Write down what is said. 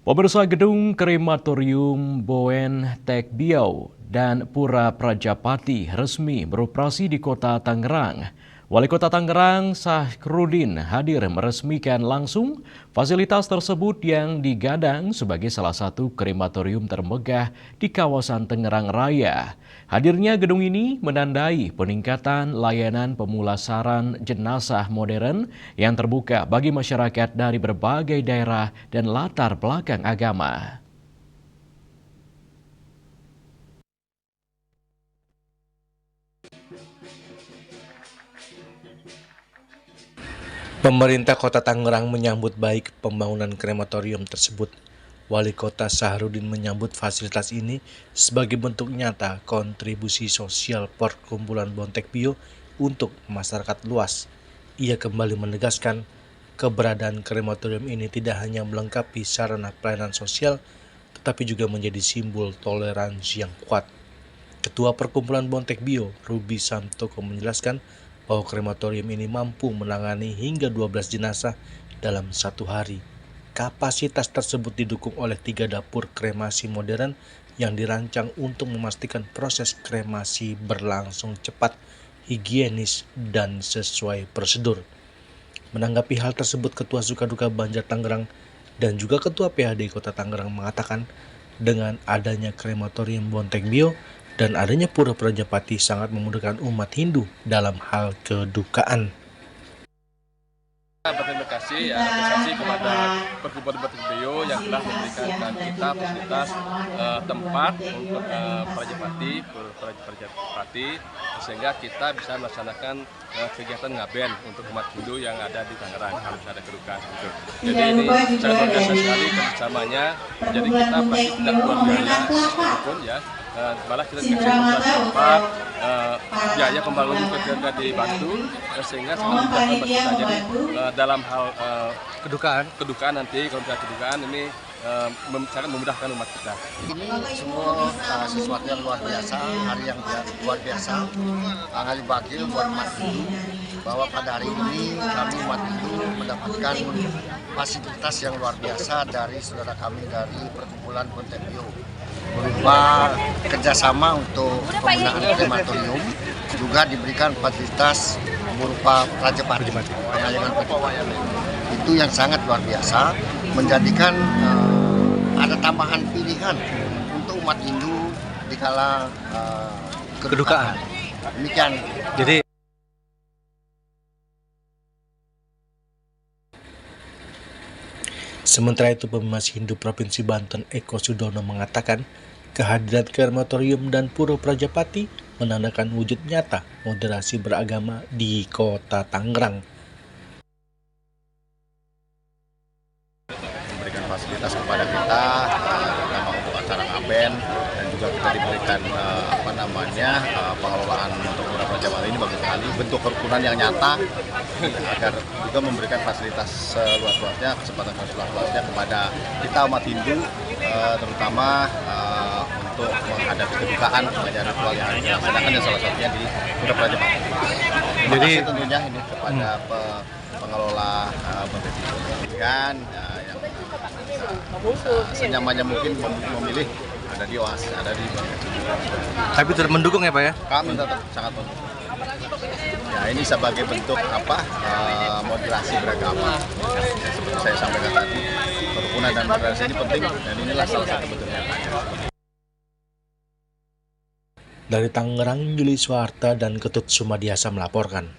Pemirsa, Gedung Krematorium Boen Tek Biau dan Pura Prajapati resmi beroperasi di Kota Tangerang. Wali Kota Tangerang Sahrudin hadir meresmikan langsung fasilitas tersebut yang digadang sebagai salah satu krematorium termegah di kawasan Tangerang Raya. Hadirnya gedung ini menandai peningkatan layanan pemulasaran jenazah modern yang terbuka bagi masyarakat dari berbagai daerah dan latar belakang agama. Pemerintah Kota Tangerang menyambut baik pembangunan krematorium tersebut. Wali Kota Sahrudin menyambut fasilitas ini sebagai bentuk nyata kontribusi sosial perkumpulan Bontek Bio untuk masyarakat luas. Ia kembali menegaskan keberadaan krematorium ini tidak hanya melengkapi sarana pelayanan sosial, tetapi juga menjadi simbol toleransi yang kuat. Ketua Perkumpulan Bontek Bio, Ruby Samtoko menjelaskan bahwa krematorium ini mampu menangani hingga 12 jenazah dalam satu hari. Kapasitas tersebut didukung oleh 3 dapur kremasi modern yang dirancang untuk memastikan proses kremasi berlangsung cepat, higienis, dan sesuai prosedur. Menanggapi hal tersebut, Ketua Sukaduka Banjar Tangerang dan juga Ketua PHD Kota Tangerang mengatakan dengan adanya krematorium Bontek Bio dan adanya Pura Prajapati sangat memudahkan umat Hindu dalam hal kedukaan. Berterima kasih apresiasi kepada Perkumpulan Bontek Bio yang telah memberikan kita fasilitas tempat untuk Prajapati sehingga kita bisa melaksanakan kegiatan ngaben untuk umat Hindu yang ada di Tangerang kalau ada kedukaan. Jadi ini sangat luar biasa sekali kerjasamanya. Jadi kita pasti tidak keluar biaya sedikitpun ya. Malah kita dikasih tempat biaya pembangunan juga dibantu sehingga sangat memudahkan bagi kita. Jadi dalam hal kedukaan nanti kalau ada kedukaan ini sangat memudahkan umat kita. Ini semua sesuatu yang luar biasa, hari yang luar biasa, hari bagil buat umat Hindu bahwa pada hari ini kami umat Hindu mendapatkan fasilitas yang luar biasa dari saudara kami dari Perkumpulan Bontek Bio berupa kerjasama untuk penggunaan krematorium, juga diberikan fasilitas berupa Prajapati, pengayangan Prajapati. Itu yang sangat luar biasa, menjadikan ada tambahan pilihan untuk umat Hindu di kala kedukaan. Demikian. Jadi sementara itu, Pemumas Hindu Provinsi Banten Eko Sudono mengatakan kehadiran krematorium dan Pura Prajapati menandakan wujud nyata moderasi beragama di Kota Tangerang. Memberikan fasilitas kepada kita, terutama untuk acara ngaben, dan juga kita diberikan pengelolaan untuk Pura Prajapati ini bagus sekali, bentuk kerukunan yang nyata agar juga memberikan fasilitas seluas-luasnya, kesempatan seluas-luasnya kepada kita umat Hindu, terutama untuk menghadapi kedukaan menjadi ritual yang dilaksanakan dan salah satunya di Pura Prajapati. Jadi tentunya ini kepada pengelola Bontek Bio yang senyamannya mungkin memilih ada di OAS, ada di Bontek Bio. Tapi tetap mendukung ya Pak ya? Kami tetap sangat mendukung. Ya, ini sebagai bentuk moderasi beragama. Ya, seperti saya sampaikan tadi, kerukunan dan moderasi ini penting dan inilah salah satu bentuknya. Dari Tangerang, Yuli Suharta dan Ketut Sumadiasa melaporkan.